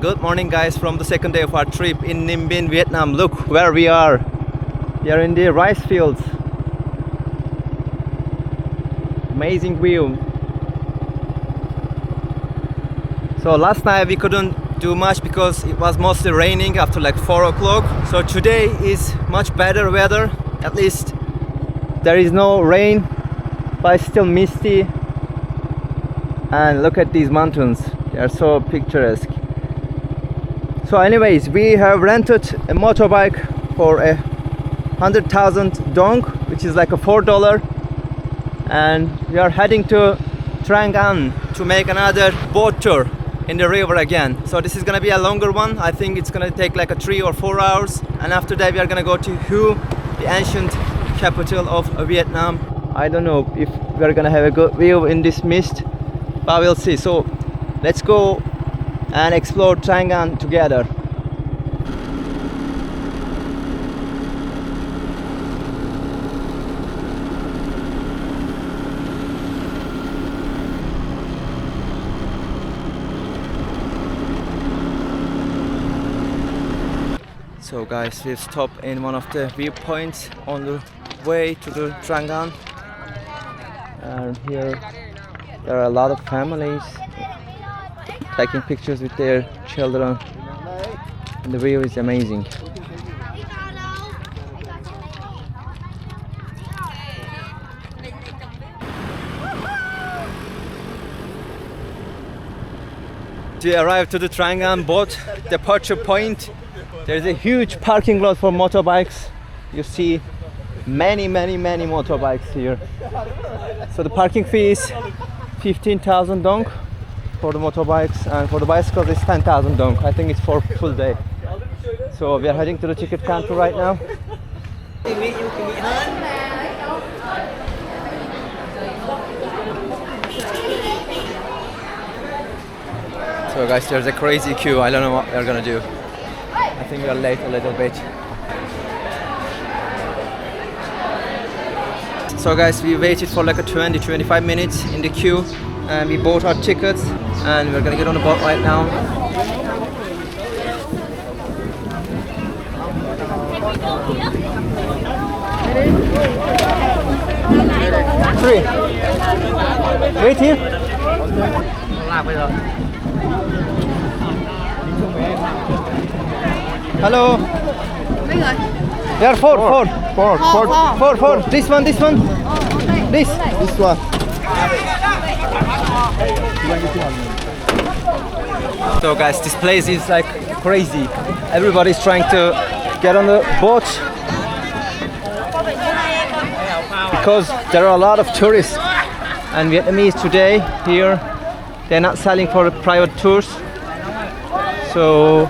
Good morning guys from the second day of our trip in Ninh Binh, Vietnam. Look where we are. We are in the rice fields. Amazing view. So last night we couldn't do much because it was mostly raining after like 4 o'clock. So today is much better weather. At least there is no rain, but it's still misty. And look at these mountains. They are so picturesque. So anyways, we have rented a motorbike for 100,000 dong, which is like a $4, and we are heading to Trang to make another boat tour in the river again. So this is gonna be a longer one. I think it's gonna take like 3 or 4 hours, and after that we are gonna go to Hue, the ancient capital of Vietnam. I don't know if we are gonna have a good view in this mist, but we'll see. So let's go and explore Trang together. So guys, we've stopped in one of the viewpoints on the way to the Trang, and here there are a lot of families taking pictures with their children, and the view is amazing. We arrived to the Trang boat departure point. There's a huge parking lot for motorbikes. You see many motorbikes here. So the parking fee is 15,000 dong for the motorbikes, and for the bicycles it's 10,000 dong. I think it's for full day. So we are heading to the ticket counter right now. So guys, there's a crazy queue. I don't know what we're gonna do. I think we are late a little bit. So guys, we waited for like 20-25 minutes in the queue, and we bought our tickets, and we're gonna get on the boat right now. Three. Wait here. Hello. There are four. This one. This one. So guys, this place is like crazy. Everybody's trying to get on the boat because there are a lot of tourists, and Vietnamese today here, they're not selling for private tours. So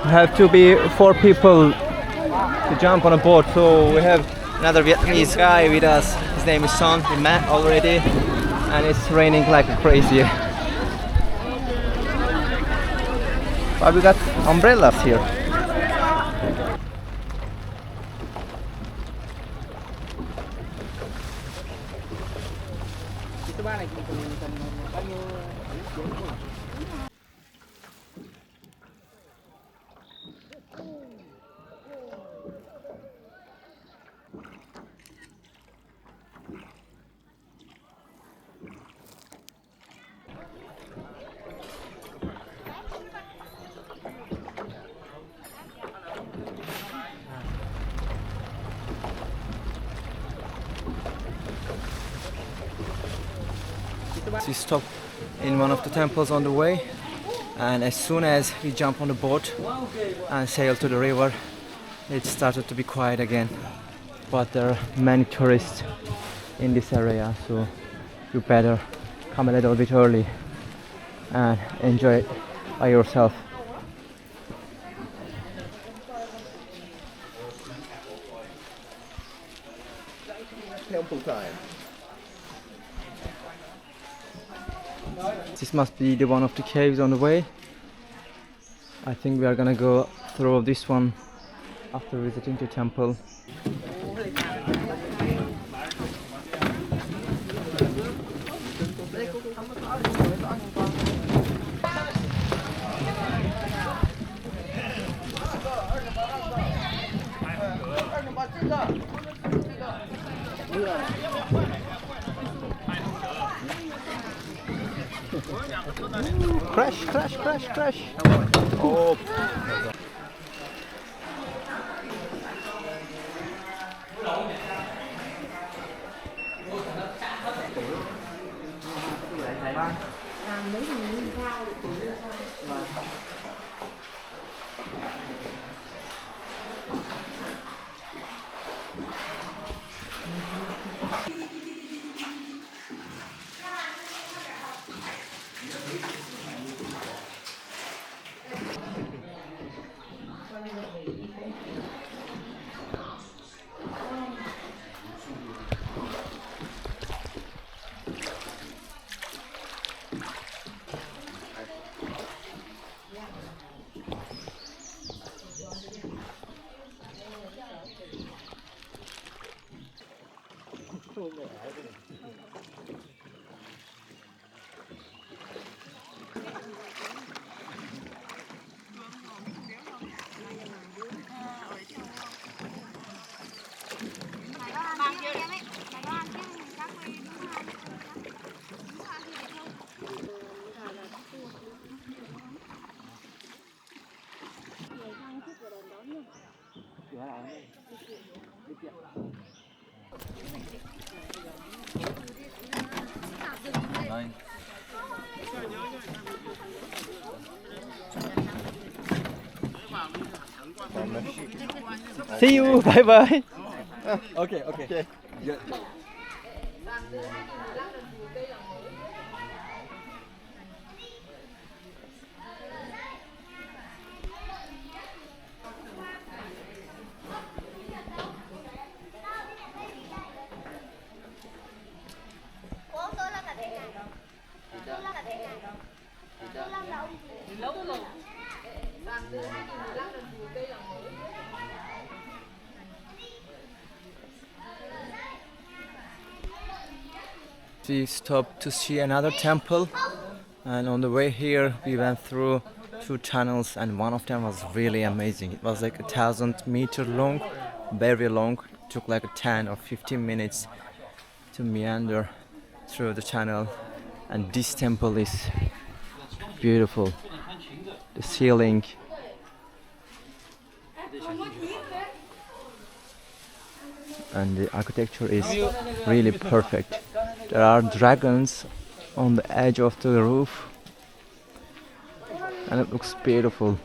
have to be 4 people to jump on a boat. So we have another Vietnamese guy with us. His name is Son. We met already, and it's raining like crazy. But we got umbrellas here. We stopped in one of the temples on the way, and as soon as we jump on the boat and sail to the river, it started to be quiet again. But there are many tourists in this area, so you better come a little bit early and enjoy it by yourself. Temple time. This must be the one of the caves on the way. I think we are gonna go through this one after visiting the temple. Crash, crash, crash, crash. Oh. See you. Bye bye. Okay, okay. Good. We stopped to see another temple, and on the way here we went through 2 tunnels, and one of them was really amazing. It was like 1,000 meters long, very long. It took like 10 or 15 minutes to meander through the tunnel, and this temple is beautiful. The ceiling, and the architecture is really perfect. There are dragons on the edge of the roof, and it looks beautiful.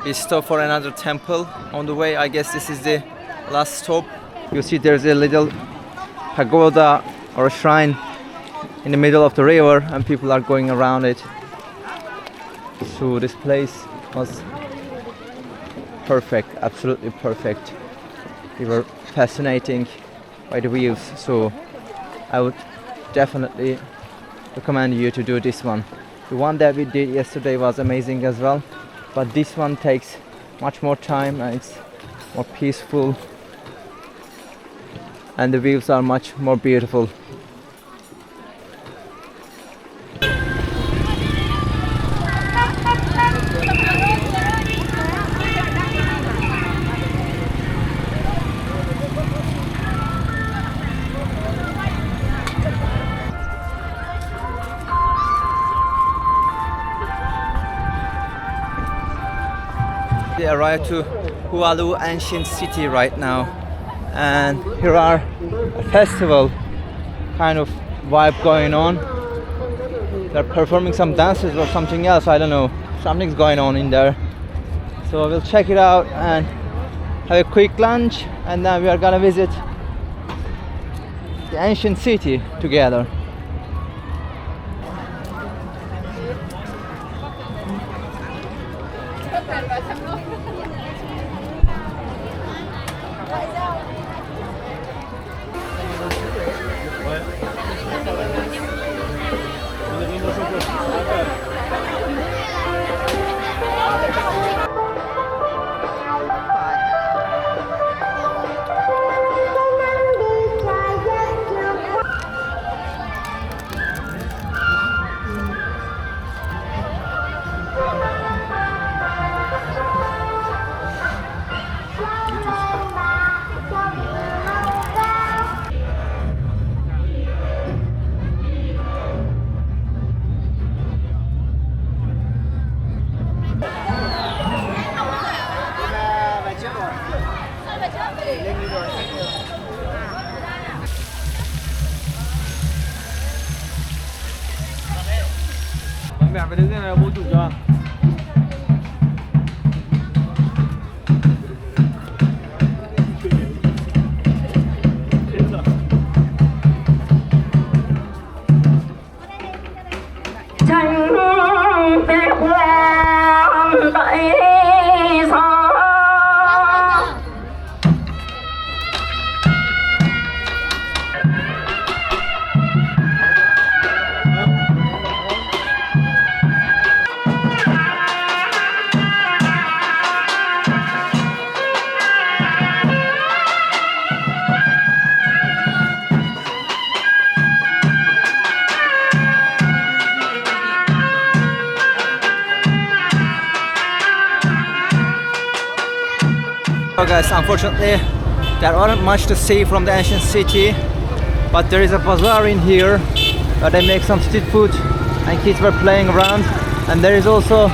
We stop for another temple on the way. I guess this is the last stop. You see there's a little pagoda or a shrine in the middle of the river, and people are going around it. So this place was perfect, absolutely perfect. We were fascinating by the views, so I would definitely recommend you to do this one. The one that we did yesterday was amazing as well, but this one takes much more time and it's more peaceful and the views are much more beautiful. We arrived to Hualu ancient city right now, and here are a festival kind of vibe going on. They're performing some dances or something else, I don't know. Something's going on in there. So we'll check it out and have a quick lunch, and then we are gonna visit the ancient city together. Mẹ phải đứng đây là vô chủ cho. Tranh vẽ hoa tại gió. So guys, unfortunately there aren't much to see from the ancient city, but there is a bazaar in here where they make some street food and kids were playing around, and there is also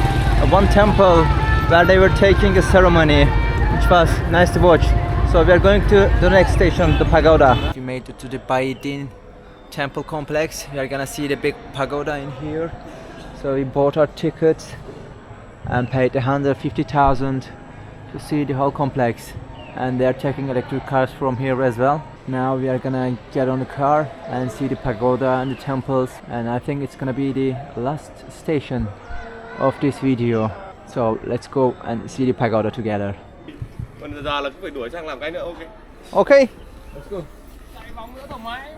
one temple where they were taking a ceremony which was nice to watch. So we are going to the next station, the pagoda. We made it to the Baidin temple complex. We are gonna see the big pagoda in here. So we bought our tickets and paid 150,000 to see the whole complex, and they are taking electric cars from here as well. Now we are gonna get on the car and see the pagoda and the temples, and I think it's gonna be the last station of this video. So let's go and see the pagoda together. Còn giờ là cũng phải đuổi sang làm cái nữa, ok. Okay. Let's go.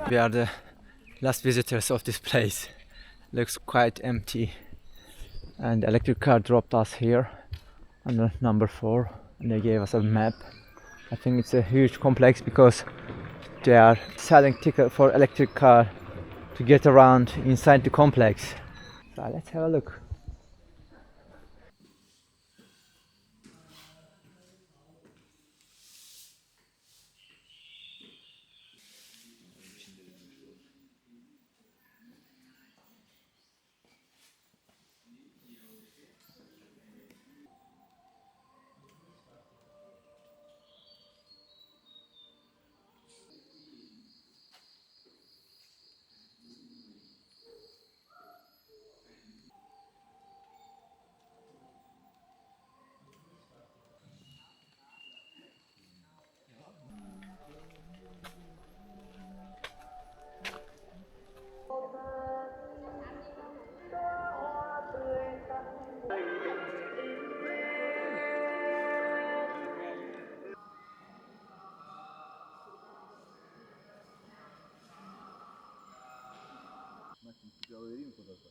We are the last visitors of this place. Looks quite empty, and the electric car dropped us here on number 4, and they gave us a map. I think it's a huge complex because they are selling ticket for electric car to get around inside the complex. So let's have a look. Значит, тебя время куда-то.